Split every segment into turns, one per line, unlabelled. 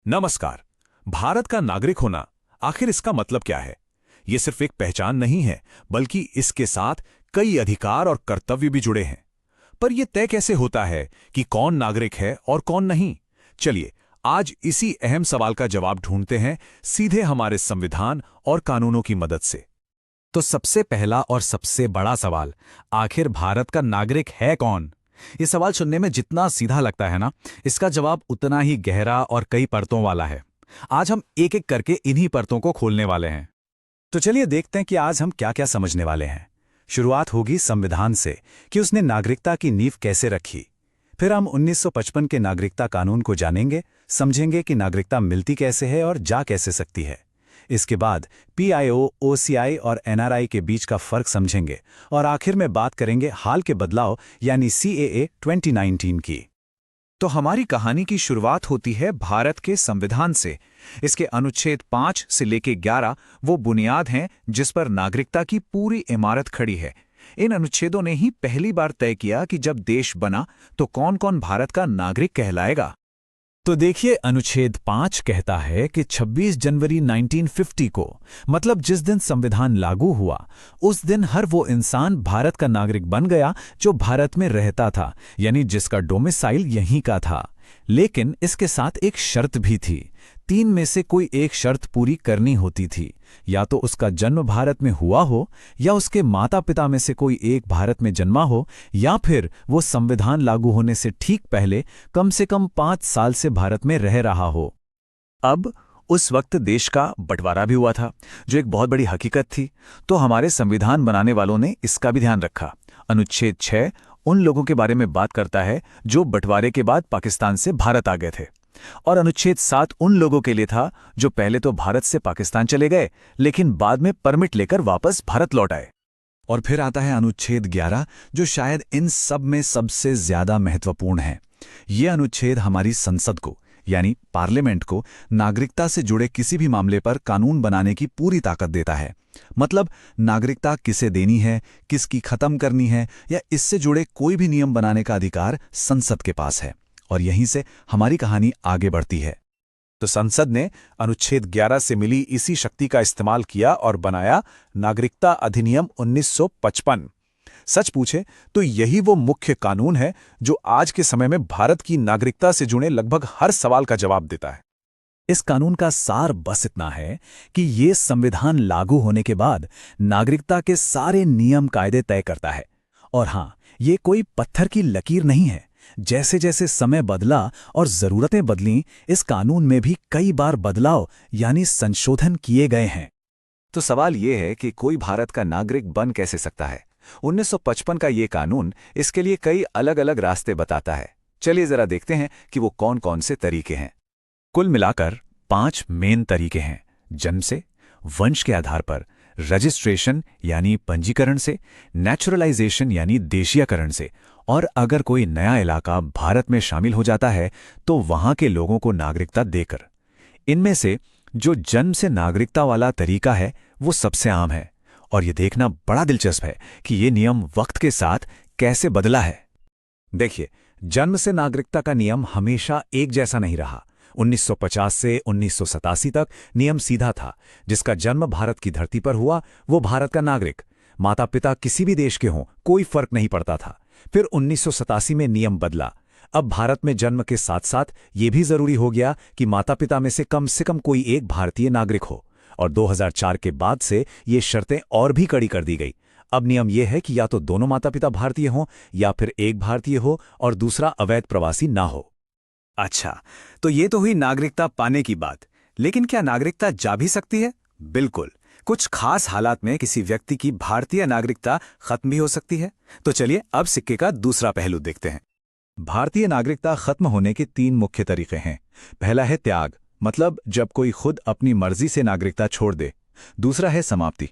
नमस्कार। भारत का नागरिक होना, आखिर इसका मतलब क्या है? ये सिर्फ एक पहचान नहीं है, बल्कि इसके साथ कई अधिकार और कर्तव्य भी जुड़े हैं। पर यह तय कैसे होता है कि कौन नागरिक है और कौन नहीं? चलिए, आज इसी अहम सवाल का जवाब ढूंढते हैं, सीधे हमारे संविधान और कानूनों की मदद से।
तो सबसे पहला और सबसे बड़ा सवाल, आखिर भारत का नागरिक है कौन? ये सवाल सुनने में जितना सीधा लगता है ना, इसका जवाब उतना ही गहरा और कई परतों वाला है। आज हम एक एक करके इन्हीं परतों को खोलने वाले हैं। तो चलिए देखते हैं कि आज हम क्या क्या समझने वाले हैं। शुरुआत होगी संविधान से कि उसने नागरिकता की नींव कैसे रखी। फिर हम 1955 के नागरिकता कानून को जानेंगे, समझेंगे कि नागरिकता मिलती कैसे है और जा कैसे सकती है। इसके बाद PIO, OCI और NRI के बीच का फर्क समझेंगे और आखिर में बात करेंगे हाल के बदलाव यानी CAA 2019 की।
तो हमारी कहानी की शुरुआत होती है भारत के संविधान से। इसके अनुच्छेद 5 से लेकर 11 वो बुनियाद हैं जिस पर नागरिकता की पूरी इमारत खड़ी है। इन अनुच्छेदों ने ही पहली बार तय किया कि जब देश बना तो कौन कौन भारत का नागरिक कहलाएगा।
तो देखिए, अनुच्छेद 5 कहता है कि 26 जनवरी 1950 को, मतलब जिस दिन संविधान लागू हुआ, उस दिन हर वो इंसान भारत का नागरिक बन गया जो भारत में रहता था, यानी जिसका डोमिसाइल यहीं का था। लेकिन इसके साथ एक शर्त भी थी। 3 में से कोई एक शर्त पूरी करनी होती थी। या तो उसका जन्म भारत में हुआ हो, या उसके माता पिता में से कोई एक भारत में जन्मा हो, या फिर वो संविधान लागू होने से ठीक पहले कम से कम 5 साल से भारत में रह रहा हो।
अब उस वक्त देश का बंटवारा भी हुआ था, जो एक बहुत बड़ी हकीकत थी। तो हमारे संविधान बनाने वालों ने इसका भी ध्यान रखा। अनुच्छेद 6 उन लोगों के बारे में बात करता है जो बंटवारे के बाद पाकिस्तान से भारत आ गए थे, और अनुच्छेद 7 उन लोगों के लिए था जो पहले तो भारत से पाकिस्तान चले गए लेकिन बाद में परमिट लेकर वापस भारत लौट आए।
और फिर आता है अनुच्छेद 11, जो शायद इन सब में सबसे ज्यादा महत्वपूर्ण है। ये अनुच्छेद हमारी संसद को, यानी पार्लियामेंट को, नागरिकता से जुड़े किसी भी मामले पर कानून बनाने की पूरी ताकत देता है। मतलब नागरिकता किसे देनी है, किसकी खत्म करनी है, या इससे जुड़े कोई भी नियम बनाने का अधिकार संसद के पास है। और यहीं से हमारी कहानी आगे बढ़ती है।
तो संसद ने अनुच्छेद 11 से मिली इसी शक्ति का इस्तेमाल किया और बनाया नागरिकता अधिनियम 1955। सच पूछे तो यही वो मुख्य कानून है जो आज के समय में भारत की नागरिकता से जुड़े लगभग हर सवाल का जवाब देता है।
इस कानून का सार बस इतना है कि ये संविधान लागू होने के बाद नागरिकता के सारे नियम कायदे तय करता है। और हाँ, ये कोई पत्थर की लकीर नहीं है। जैसे जैसे समय बदला और जरूरतें बदलीं, इस कानून में भी कई बार बदलाव यानी संशोधन किए गए हैं।
तो सवाल ये है कि कोई भारत का नागरिक बन कैसे सकता है। 1955 का ये कानून इसके लिए कई अलग अलग रास्ते बताता है। चलिए जरा देखते हैं कि वो कौन कौन से तरीके हैं।
कुल मिलाकर 5 मेन तरीके हैं। जन्म से, वंश के आधार पर, रजिस्ट्रेशन यानी पंजीकरण से, नेचुरलाइजेशन यानी देशीयकरण से, और अगर कोई नया इलाका भारत में शामिल हो जाता है तो वहां के लोगों को नागरिकता देकर। इनमें से जो जन्म से नागरिकता वाला तरीका है वो सबसे आम है, और ये देखना बड़ा दिलचस्प है कि ये नियम वक्त के साथ कैसे बदला है।
देखिए, जन्म से नागरिकता का नियम हमेशा एक जैसा नहीं रहा। 1950 से 1987 तक नियम सीधा था। जिसका जन्म भारत की धरती पर हुआ वो भारत का नागरिक। माता पिता किसी भी देश के हों, कोई फर्क नहीं पड़ता था। फिर 1987 में नियम बदला। अब भारत में जन्म के साथ साथ ये भी जरूरी हो गया कि माता पिता में से कम कोई एक भारतीय नागरिक हो। और 2004 के बाद से ये शर्तें और भी कड़ी कर दी गई। अब नियम यह है कि या तो दोनों माता पिता भारतीय हों, या फिर एक भारतीय हो और दूसरा अवैध प्रवासी ना हो।
अच्छा, तो ये तो हुई नागरिकता पाने की बात। लेकिन क्या नागरिकता जा भी सकती है? बिल्कुल। कुछ खास हालात में किसी व्यक्ति की भारतीय नागरिकता खत्म भी हो सकती है। तो चलिए अब सिक्के का दूसरा पहलू देखते हैं।
भारतीय नागरिकता खत्म होने के 3 मुख्य तरीके हैं। पहला है त्याग, मतलब जब कोई खुद अपनी मर्जी से नागरिकता छोड़ दे। दूसरा है समाप्ति।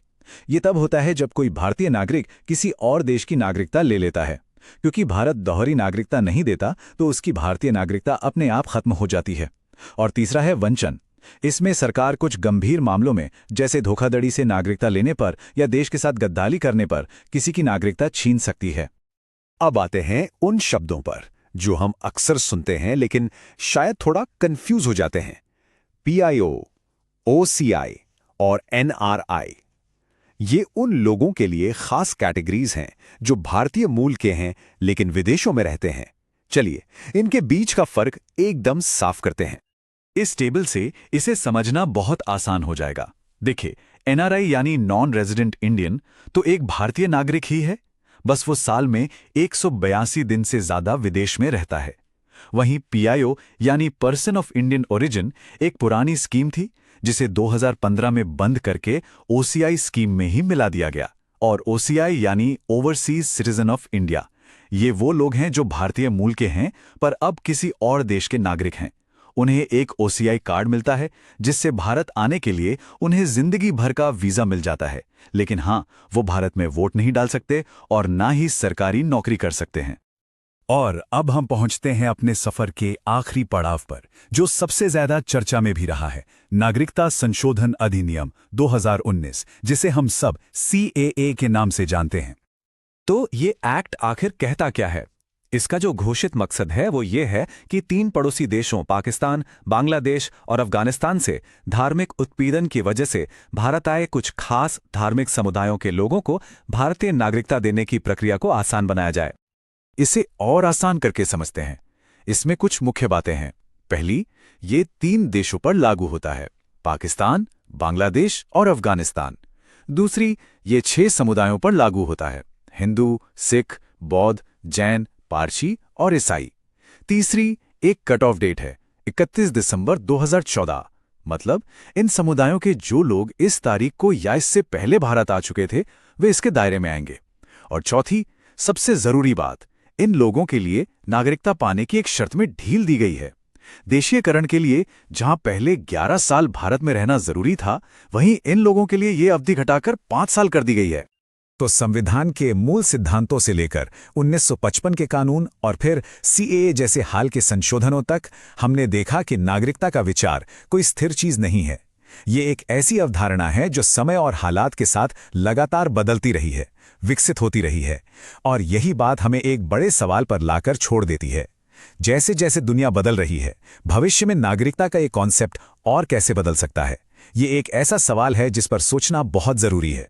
ये तब होता है जब कोई भारतीय नागरिक किसी और देश की नागरिकता ले लेता है। क्योंकि भारत दोहरी नागरिकता नहीं देता तो उसकी भारतीय नागरिकता अपने आप खत्म हो जाती है। और तीसरा है वंचन। इसमें सरकार कुछ गंभीर मामलों में, जैसे धोखाधड़ी से नागरिकता लेने पर या देश के साथ गद्दारी करने पर, किसी की नागरिकता छीन सकती है।
अब आते हैं उन शब्दों पर जो हम अक्सर सुनते हैं लेकिन शायद थोड़ा कंफ्यूज हो जाते हैं। PIO, OCI और NRI ये उन लोगों के लिए खास कैटेगरीज हैं जो भारतीय मूल के हैं लेकिन विदेशों में रहते हैं। चलिए इनके बीच का फर्क एकदम साफ करते हैं।
इस टेबल से इसे समझना बहुत आसान हो जाएगा। देखिए, NRI यानी नॉन रेजिडेंट इंडियन तो एक भारतीय नागरिक ही है, बस वो साल में 182 दिन से ज्यादा विदेश में रहता है। वहीं PIO यानी पर्सन ऑफ इंडियन ओरिजिन एक पुरानी स्कीम थी जिसे 2015 में बंद करके OCI स्कीम में ही मिला दिया गया। और OCI यानी ओवरसीज सिटीजन ऑफ इंडिया, ये वो लोग हैं जो भारतीय मूल के हैं पर अब किसी और देश के नागरिक हैं। उन्हें एक OCI कार्ड मिलता है जिससे भारत आने के लिए उन्हें जिंदगी भर का वीजा मिल जाता है, लेकिन हाँ, वो भारत में वोट नहीं डाल सकते और ना ही सरकारी नौकरी कर सकते हैं।
और अब हम पहुंचते हैं अपने सफर के आखिरी पड़ाव पर, जो सबसे ज्यादा चर्चा में भी रहा है, नागरिकता संशोधन अधिनियम 2019, जिसे हम सब CAA के नाम से जानते हैं।
तो ये एक्ट आखिर कहता क्या है? इसका जो घोषित मकसद है वो ये है कि 3 पड़ोसी देशों पाकिस्तान, बांग्लादेश और अफगानिस्तान से धार्मिक उत्पीड़न की वजह से भारत आए कुछ खास धार्मिक समुदायों के लोगों को भारतीय नागरिकता देने की प्रक्रिया को आसान बनाया जाए।
इसे और आसान करके समझते हैं। इसमें कुछ मुख्य बातें हैं। पहली, ये 3 देशों पर लागू होता है, पाकिस्तान, बांग्लादेश और अफगानिस्तान। दूसरी, ये 6 समुदायों पर लागू होता है, हिंदू, सिख, बौद्ध, जैन, पारसी और ईसाई। तीसरी, एक कट ऑफ डेट है 31 दिसंबर 2014, मतलब इन समुदायों के जो लोग इस तारीख को या इससे पहले भारत आ चुके थे वे इसके दायरे में आएंगे। और चौथी, सबसे जरूरी बात, इन लोगों के लिए नागरिकता पाने की एक शर्त में ढील दी गई है। देशीयकरण के लिए जहां पहले 11 साल भारत में रहना जरूरी था, वहीं इन लोगों के लिए ये अवधि घटाकर 5 साल कर दी गई है। तो संविधान के मूल सिद्धांतों से लेकर 1955 के कानून और फिर CAA जैसे हाल के संशोधनों तक हमने देखा कि नागरिकता का विचार कोई स्थिर चीज नहीं है। ये एक ऐसी अवधारणा है जो समय और हालात के साथ लगातार बदलती रही है, विकसित होती रही है। और यही बात हमें एक बड़े सवाल पर लाकर छोड़ देती है। जैसे जैसे दुनिया बदल रही है, भविष्य में नागरिकता का ये कॉन्सेप्ट और कैसे बदल सकता है? ये एक ऐसा सवाल है जिस पर सोचना बहुत जरूरी है।